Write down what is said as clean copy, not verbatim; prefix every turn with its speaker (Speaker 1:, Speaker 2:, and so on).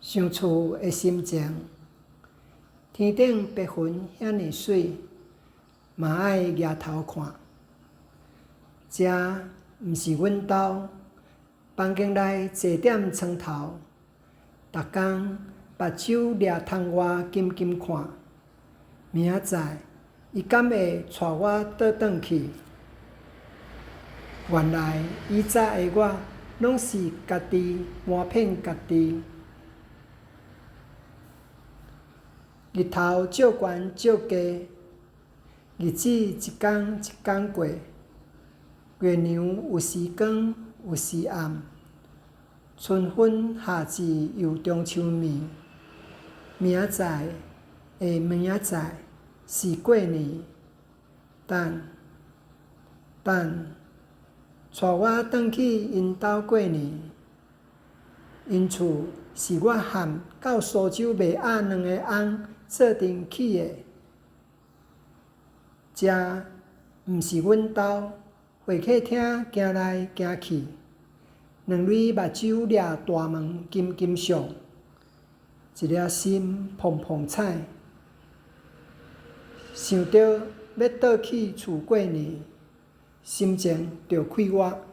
Speaker 1: 想厝的心情，天顶白云遐尼水，嘛爱举头看。这毋是阮兜，房间内坐点床头，逐工目睭掠窗外金金看。明仔载，伊敢会带我倒转去？原来以前的我，拢是家己瞒骗家己。日头照悬照低，日子一天一天过，月亮有时光有时暗，春分夏至又中秋暝。明仔载的明仔载是过年，等，带我转去因兜过年。因厝是我和到苏州卖鸭卵的翁做阵起的。这毋是阮兜，会客厅行来行去，两蕊目睭掠大门金金相，一粒心怦怦彩。想到要倒去厝过年，心情就快活。